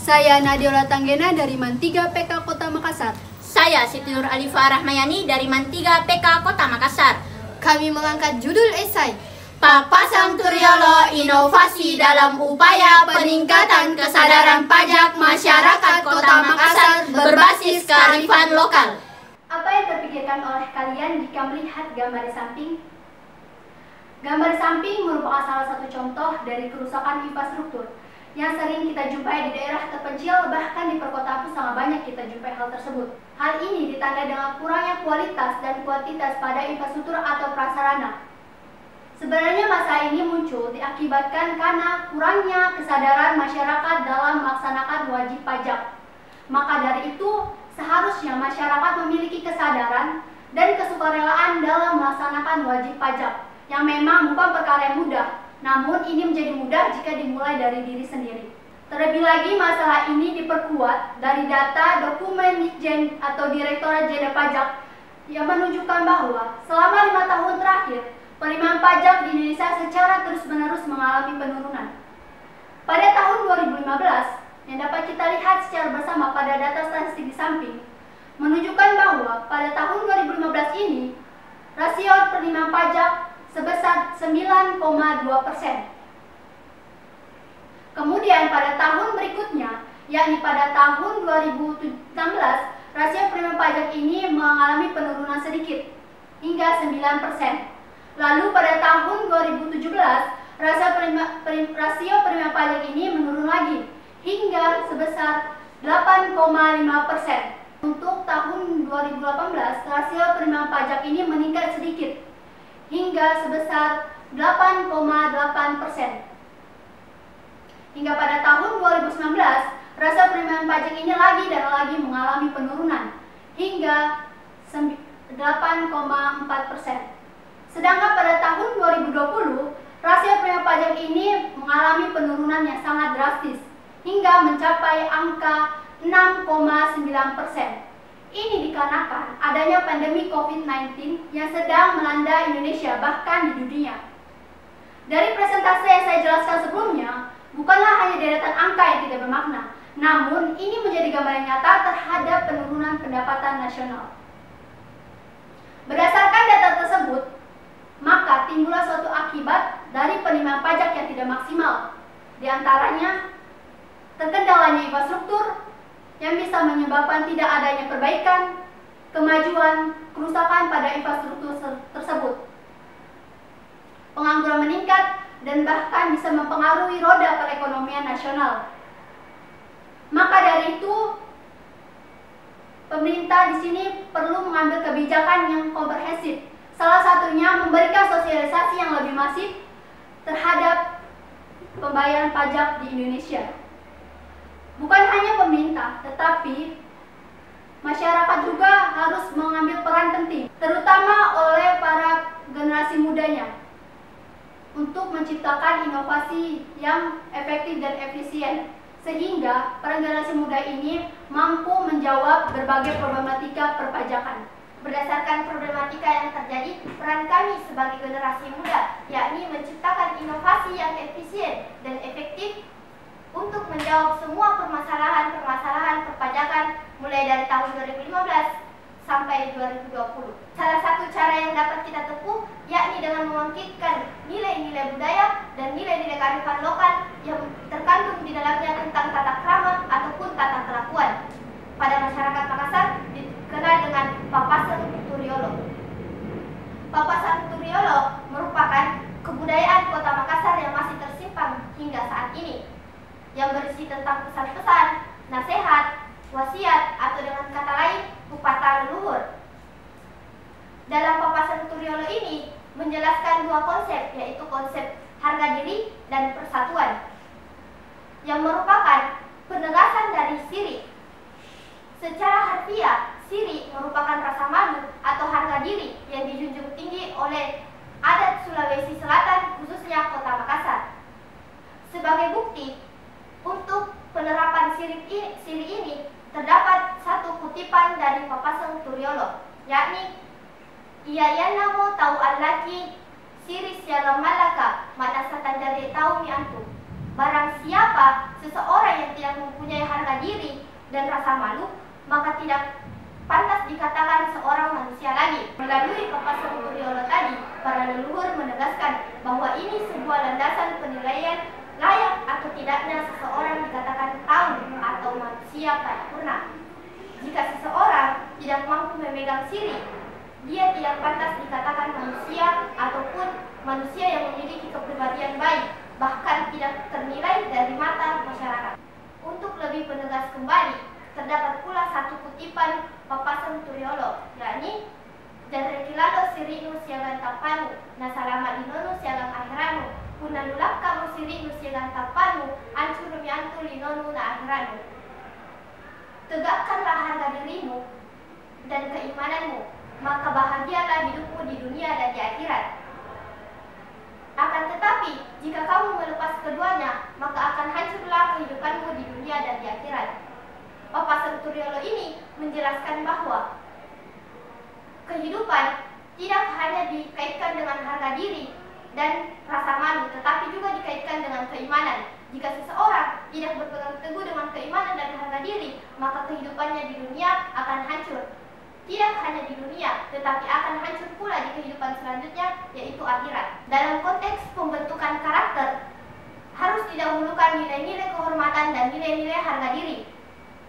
Saya Nadiola Tanggena dari Man3 PK Kota Makassar. Saya Siti Nur Alifa Rahmayani dari Man3 PK Kota Makassar. Kami mengangkat judul esai Papasan Turiolo, inovasi dalam upaya peningkatan kesadaran pajak masyarakat Kota Makassar berbasis kearifan lokal. Apa yang terpikirkan oleh kalian jika melihat gambar di samping? Gambar di samping merupakan salah satu contoh dari kerusakan infrastruktur yang sering kita jumpai di daerah terpencil, bahkan di perkotaan pun sangat banyak kita jumpai hal tersebut. Hal ini ditandai dengan kurangnya kualitas dan kuantitas pada infrastruktur atau prasarana. Sebenarnya masalah ini muncul diakibatkan karena kurangnya kesadaran masyarakat dalam melaksanakan wajib pajak. Maka dari itu, seharusnya masyarakat memiliki kesadaran dan kesukarelaan dalam melaksanakan wajib pajak, yang memang bukan perkara yang mudah. Namun ini menjadi mudah jika dimulai dari diri sendiri. Terlebih lagi masalah ini diperkuat dari data dokumen Ditjen atau Direktorat Jenderal Pajak yang menunjukkan bahwa selama 5 tahun terakhir, penerimaan pajak di Indonesia secara terus-menerus mengalami penurunan. Pada tahun 2015, yang dapat kita lihat secara bersama pada data statistik di samping, menunjukkan bahwa pada tahun 2015 ini, rasio penerimaan pajak sebesar 9,2%. Kemudian pada tahun berikutnya, yakni pada tahun 2016, rasio penerimaan pajak ini mengalami penurunan sedikit, hingga 9%. Lalu pada tahun 2017, rasio penerimaan pajak ini menurun lagi, hingga sebesar 8,5%. Untuk tahun 2018, rasio penerimaan pajak ini meningkat sedikit, hingga sebesar 8,8%. Hingga pada tahun 2019, rasio penerimaan pajak ini lagi dan lagi mengalami penurunan, hingga 8,4%. Sedangkan pada tahun 2020, rasio penerimaan pajak ini mengalami penurunan yang sangat drastis, hingga mencapai angka 6,9%. Ini dikarenakan adanya pandemi COVID-19 yang sedang melanda Indonesia, bahkan di dunia. Dari presentasi yang saya jelaskan sebelumnya, bukanlah hanya deretan angka yang tidak bermakna, namun ini menjadi gambaran nyata terhadap penurunan pendapatan nasional. Berdasarkan data tersebut, maka timbullah suatu akibat dari penerimaan pajak yang tidak maksimal. Di antaranya, terkendalanya infrastruktur yang bisa menyebabkan tidak adanya perbaikan, kemajuan, kerusakan pada infrastruktur tersebut. Pengangguran meningkat dan bahkan bisa mempengaruhi roda perekonomian nasional. Maka dari itu, pemerintah di sini perlu mengambil kebijakan yang komprehensif. Salah satunya memberikan sosialisasi yang lebih masif terhadap pembayaran pajak di Indonesia. Bukan hanya pemerintah, tetapi masyarakat juga harus mengambil peran penting, terutama oleh para generasi mudanya, untuk menciptakan inovasi yang efektif dan efisien, sehingga para generasi muda ini mampu menjawab berbagai problematika perpajakan. Berdasarkan problematika yang terjadi, peran kami sebagai generasi muda yakni menciptakan inovasi yang efisien dan efektif untuk menjawab semua permasalahan perpajakan mulai dari tahun 2015 sampai 2020. Salah satu cara yang dapat kita tempuh yakni dengan membangkitkan nilai-nilai budaya dan nilai-nilai kearifan lokal yang terkandung di dalamnya tentang tata krama ataupun tata kelakuan pada masyarakat Makassar, dikenal dengan Papasan Turiolo. Papasan Turiolo merupakan kebudayaan Kota Makassar yang masih tersimpan hingga saat ini, yang berisi tentang pesan-pesan, nasihat, wasiat, atau dengan kata lain, pepatah leluhur. Dalam Papasan Turiolo ini menjelaskan dua konsep, yaitu konsep harga diri dan persatuan, yang merupakan penegasan dari siri. Secara harfiah, siri merupakan rasa malu atau harga diri yang dijunjung tinggi oleh adat Sulawesi Selatan, khususnya Kota Makassar. Sebagai bukti untuk penerapan siri ini terdapat satu kutipan dari Papasan Turiolo, yakni Iyayana mo tau alaki siri sialam malaka manasatan dari tau mi antum. Barang siapa seseorang yang tidak mempunyai harga diri dan rasa malu, maka tidak pantas dikatakan seorang manusia lagi. Melalui papasan Turiolo tadi, para leluhur menegaskan bahwa ini sebuah landasan penilaian layak atau tidaknya seseorang dikatakan tahu atau manusia paripurna. Jika seseorang tidak mampu memegang siri, dia tidak pantas dikatakan manusia ataupun manusia yang memiliki kepribadian baik, bahkan tidak ternilai dari mata masyarakat. Untuk lebih penegas kembali, terdapat pula satu kutipan papasan Turiolo, yakni Janrekilalo sirinu siagan tapanu, nasalama linono siagang akhiranu, punanulak kamu sirinu siagan tapanu, ancuru miantu linono na akhiranu. Tegakkanlah harga dirimu dan keimananmu, maka bahagialah hidupmu di dunia dan di akhirat. Akan tetapi, jika kamu melepas keduanya, maka akan hancurlah kehidupanmu di dunia dan di akhirat. Papasan Turiolo ini menjelaskan bahwa kehidupan tidak hanya dikaitkan dengan harga diri dan rasa malu, tetapi juga dikaitkan dengan keimanan. Jika seseorang tidak berpegang teguh dengan keimanan dan harga diri, maka kehidupannya di dunia akan hancur. Tidak hanya di dunia, tetapi akan hancur pula di kehidupan selanjutnya, yaitu akhirat. Dalam konteks pembentukan karakter, harus didahulukan nilai-nilai kehormatan dan nilai-nilai harga diri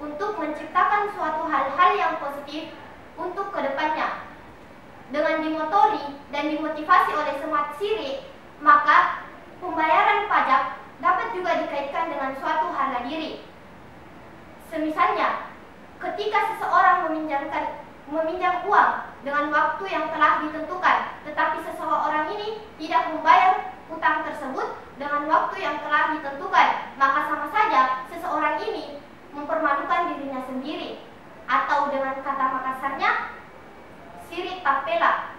untuk menciptakan suatu hal-hal yang positif untuk kedepannya. Dengan dimotori dan dimotivasi oleh semangat syirik, maka pembayaran pajak dapat juga dikaitkan dengan suatu harga diri. Semisalnya, ketika seseorang meminjam uang dengan waktu yang telah ditentukan, tetapi seseorang ini tidak membayar utang tersebut dengan waktu yang telah ditentukan, maka sama saja seseorang ini mempermalukan dirinya sendiri, atau dengan kata makasarnya, sirik tapela,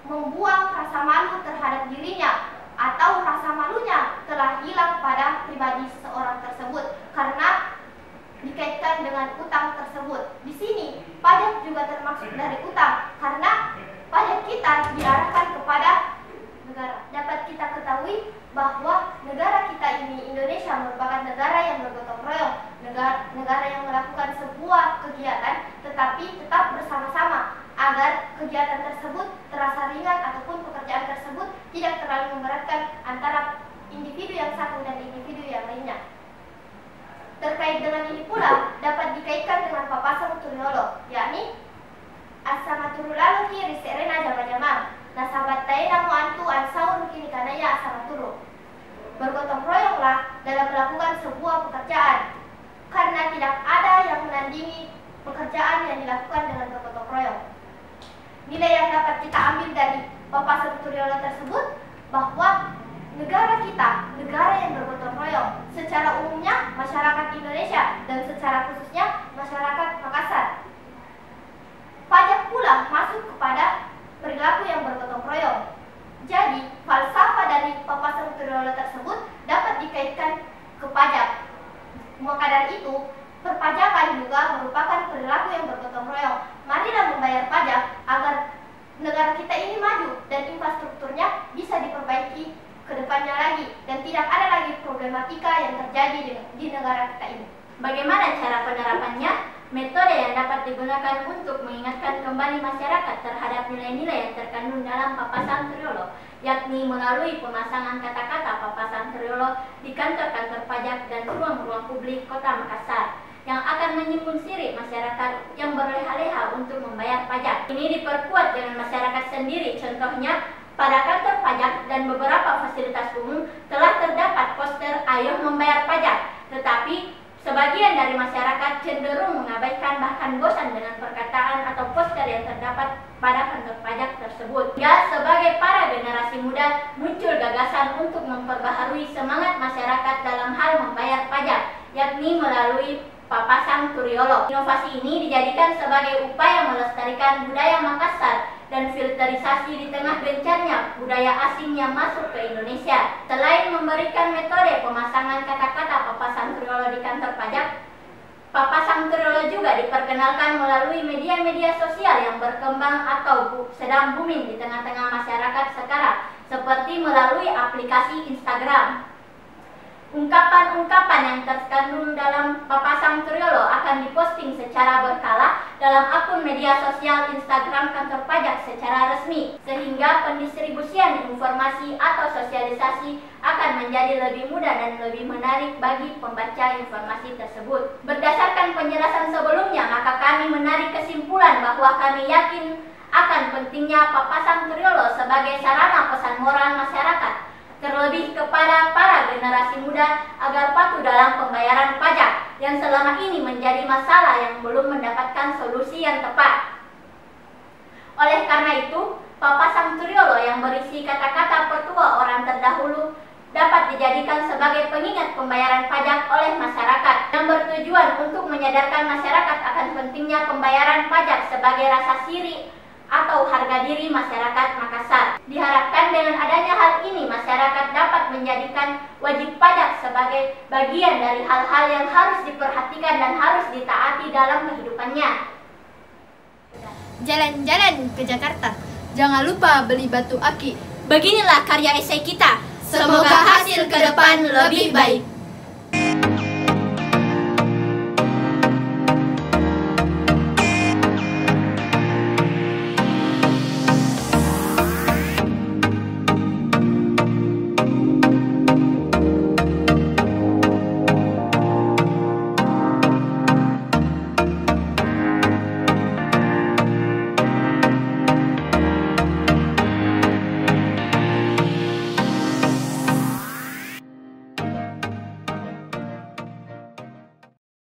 membuang rasa malu terhadap dirinya, atau rasa malunya telah hilang pada pribadi seseorang tersebut karena dikaitkan dengan utang tersebut. Di sini pajak juga termasuk dari utang karena pajak kita diarahkan kepada negara. Dapat kita ketahui bahwa negara kita ini, Indonesia, merupakan negara yang bergotong royong, negara yang melakukan sebuah kegiatan tetapi tetap bersama-sama agar kegiatan tersebut terasa ringan ataupun pekerjaan tersebut tidak terlalu memberatkan antara individu yang satu dan individu yang lainnya. Terkait dengan ini pula dapat dikaitkan dengan papasan Turiolo, yakni asama turulalo kiri serena jama-jama, nasabat taina mu antu ansaur kini kanaya asama turu. Bergotong royonglah dalam melakukan sebuah pekerjaan, karena tidak ada yang menandingi pekerjaan yang dilakukan dengan bergotong royong. Nilai yang dapat kita ambil dari papasan Turiolo tersebut bahwa negara kita, negara yang bergotong royong, secara umumnya masyarakat Indonesia dan secara khususnya masyarakat Makassar. Pajak pula masuk kepada perilaku yang bergotong royong. Jadi, falsafah dari papasan Turiolo tersebut dapat dikaitkan ke pajak. Maka dari itu, perpajakan juga merupakan perilaku yang bergotong royong. Marilah membayar pajak agar negara kita ini maju dan infrastrukturnya bisa diperbaiki ke depannya lagi dan tidak ada lagi problematika yang terjadi di negara kita ini. Bagaimana cara penerapannya? Metode yang dapat digunakan untuk mengingatkan kembali masyarakat terhadap nilai-nilai yang terkandung dalam papasan Turiolo, yakni melalui pemasangan kata-kata papasan Turiolo di kantor-kantor pajak dan ruang-ruang publik Kota Makassar, yang akan menyinggung syirik masyarakat yang berleha-leha untuk membayar pajak. Ini diperkuat dengan masyarakat sendiri, contohnya pada kantor pajak dan beberapa fasilitas umum telah terdapat poster "Ayo membayar pajak", tetapi sebagian dari masyarakat cenderung mengabaikan bahkan bosan dengan perkataan atau poster yang terdapat pada kantor pajak tersebut. Ya, sebagai para generasi muda muncul gagasan untuk memperbaharui semangat masyarakat dalam hal membayar pajak, yakni melalui papasan Turiolo. Inovasi ini dijadikan sebagai upaya melestarikan budaya Makassar dan filterisasi di tengah gencarnya budaya asing yang masuk ke Indonesia. Selain memberikan metode pemasangan kata-kata papasan Turiolo di kantor pajak, papasan Turiolo juga diperkenalkan melalui media-media sosial yang berkembang atau sedang booming di tengah-tengah masyarakat sekarang, seperti melalui aplikasi Instagram. Ungkapan-ungkapan yang terkandung dalam papasan Triolo akan diposting secara berkala dalam akun media sosial Instagram kantor pajak secara resmi, sehingga pendistribusian informasi atau sosialisasi akan menjadi lebih mudah dan lebih menarik bagi pembaca informasi tersebut. Berdasarkan penjelasan sebelumnya, maka kami menarik kesimpulan bahwa kami yakin akan pentingnya papasan Triolo sebagai sarana pesan moral masyarakat, terlebih kepada para generasi muda agar patuh dalam pembayaran pajak yang selama ini menjadi masalah yang belum mendapatkan solusi yang tepat. Oleh karena itu, papasan Triolo yang berisi kata-kata petua orang terdahulu dapat dijadikan sebagai pengingat pembayaran pajak oleh masyarakat yang bertujuan untuk menyadarkan masyarakat akan pentingnya pembayaran pajak sebagai rasa syiri atau harga diri masyarakat Makassar. Diharapkan dengan adanya hal ini, masyarakat dapat menjadikan wajib pajak sebagai bagian dari hal-hal yang harus diperhatikan dan harus ditaati dalam kehidupannya. Jalan-jalan ke Jakarta. Jangan lupa beli batu aki. Beginilah karya esai kita. Semoga hasil ke depan lebih baik.